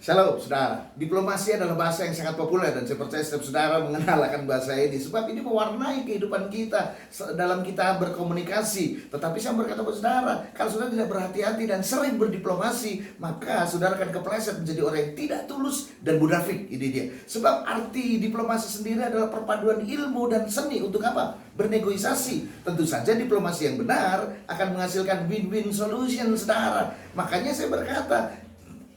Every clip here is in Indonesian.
Shalom saudara, diplomasi adalah bahasa yang sangat populer dan saya percaya setiap saudara mengenal akan bahasa ini. Sebab ini mewarnai kehidupan kita dalam kita berkomunikasi. Tetapi saya berkata kepada saudara, kalau saudara tidak berhati-hati dan sering berdiplomasi, maka saudara akan kepleset menjadi orang yang tidak tulus dan munafik. Ini dia. Sebab arti diplomasi sendiri adalah perpaduan ilmu dan seni untuk apa? Bernegosiasi. Tentu saja diplomasi yang benar akan menghasilkan win-win solution saudara. Makanya saya berkata,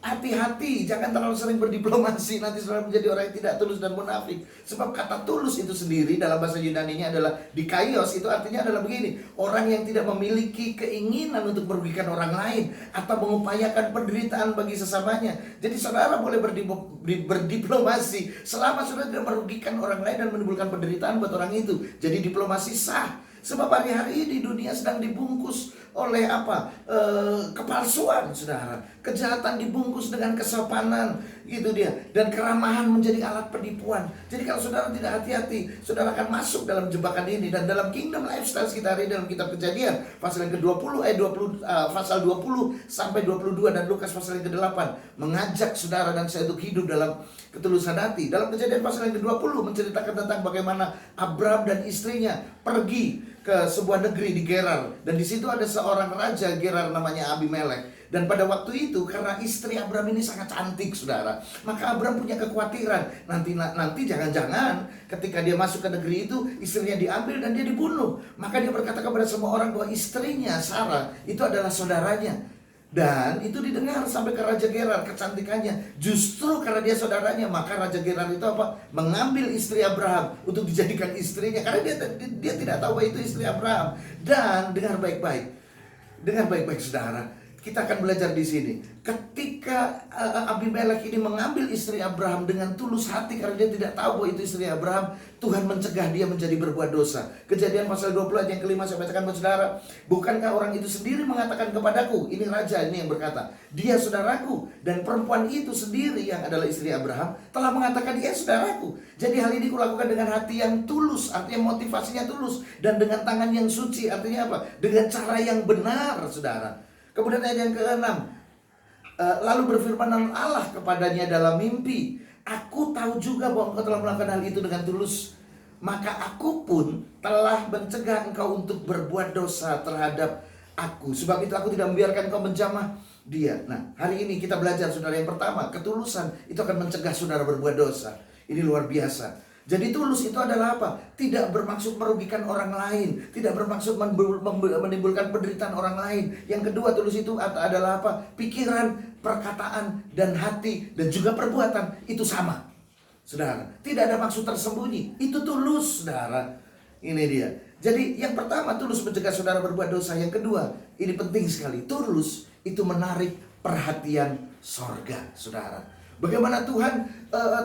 hati-hati, jangan terlalu sering berdiplomasi. Nanti saudara menjadi orang yang tidak tulus dan munafik. Sebab kata tulus itu sendiri dalam bahasa Yunani-nya adalah dikaios. Itu artinya adalah begini: orang yang tidak memiliki keinginan untuk merugikan orang lain atau mengupayakan penderitaan bagi sesamanya. Jadi saudara boleh berdiplomasi selama saudara tidak merugikan orang lain dan menimbulkan penderitaan buat orang itu. Jadi diplomasi sah. Sebab hari-hari ini dunia sedang dibungkus oleh apa? Kepalsuan, saudara. Kejahatan dibungkus dengan kesopanan, gitu dia. Dan keramahan menjadi alat penipuan. Jadi kalau saudara tidak hati-hati, saudara akan masuk dalam jebakan ini. Dan dalam kingdom lifestyle kita hari ini, dalam kitab Kejadian pasal yang ke-20 pasal 20 sampai 22 dan Lukas pasal yang ke-8 mengajak saudara dan saya untuk hidup dalam ketulusan hati. Dalam Kejadian pasal yang ke-20 menceritakan tentang bagaimana Abram dan istrinya pergi ke sebuah negeri di Gerar, dan di situ ada seorang raja Gerar namanya Abimelek. Dan pada waktu itu karena istri Abram ini sangat cantik saudara, maka Abram punya kekhawatiran nanti jangan-jangan ketika dia masuk ke negeri itu istrinya diambil dan dia dibunuh. Maka dia berkata kepada semua orang bahwa istrinya Sarah itu adalah saudaranya. Dan itu didengar sampai ke Raja Gerar, kecantikannya. Justru karena dia saudaranya, maka Raja Gerar itu apa? Mengambil istri Abraham untuk dijadikan istrinya. Karena dia tidak tahu bahwa itu istri Abraham. Dan dengar baik-baik saudara, kita akan belajar di sini. Ketika Abimelek ini mengambil istri Abraham dengan tulus hati karena dia tidak tahu bahwa itu istri Abraham, Tuhan mencegah dia menjadi berbuat dosa. Kejadian pasal 20 ayat yang kelima saya bacakan buat saudara. Bukankah orang itu sendiri mengatakan kepadaku, ini raja ini yang berkata, dia saudaraku, dan perempuan itu sendiri yang adalah istri Abraham telah mengatakan dia saudaraku. Jadi hal ini kulakukan dengan hati yang tulus, artinya motivasinya tulus, dan dengan tangan yang suci, artinya apa? Dengan cara yang benar saudara. Kemudian ayat yang ke-6, lalu berfirman Allah kepadanya dalam mimpi, aku tahu juga bahwa engkau telah melakukan hal itu dengan tulus, maka aku pun telah mencegah engkau untuk berbuat dosa terhadap aku. Sebab itu aku tidak membiarkan engkau menjamah dia. Nah, hari ini kita belajar saudara, yang pertama, ketulusan itu akan mencegah saudara berbuat dosa. Ini luar biasa. Jadi tulus itu adalah apa? Tidak bermaksud merugikan orang lain, tidak bermaksud menimbulkan penderitaan orang lain. Yang kedua, tulus itu adalah apa? Pikiran, perkataan, dan hati, dan juga perbuatan itu sama, saudara. Tidak ada maksud tersembunyi. Itu tulus, saudara. Ini dia. Jadi yang pertama, tulus mencegah saudara berbuat dosa. Yang kedua, ini penting sekali, tulus itu menarik perhatian sorga, saudara. Bagaimana Tuhan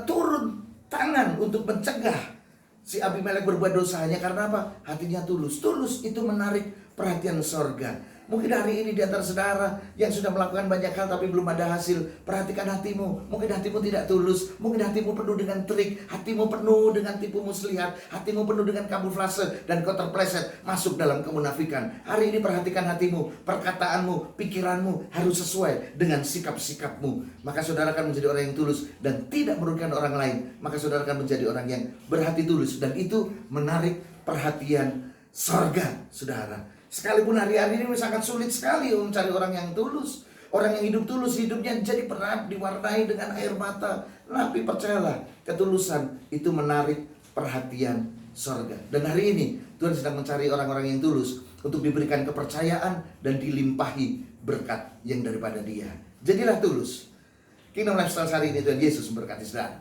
turun tangan untuk mencegah si Abimelek berbuat dosa hanya karena apa? Hatinya tulus. Tulus itu menarik perhatian sorga. Mungkin hari ini di antara saudara yang sudah melakukan banyak hal tapi belum ada hasil, perhatikan hatimu. Mungkin hatimu tidak tulus, mungkin hatimu penuh dengan trik, hatimu penuh dengan tipu muslihat, hatimu penuh dengan kamuflase, dan kau terpleset masuk dalam kemunafikan. Hari ini perhatikan hatimu, perkataanmu, pikiranmu harus sesuai dengan sikap-sikapmu. Maka saudara akan menjadi orang yang tulus dan tidak merugikan orang lain. Maka saudara akan menjadi orang yang berhati tulus, dan itu menarik perhatian sorga, saudara. Sekalipun hari-hari ini sangat sulit sekali mencari orang yang tulus. Orang yang hidup tulus, hidupnya jadi berat, diwarnai dengan air mata. Tapi percayalah, ketulusan itu menarik perhatian sorga. Dan hari ini Tuhan sedang mencari orang-orang yang tulus untuk diberikan kepercayaan dan dilimpahi berkat yang daripada Dia. Jadilah tulus. Kingdom Lifestyle hari ini Tuhan Yesus memberkati saudara.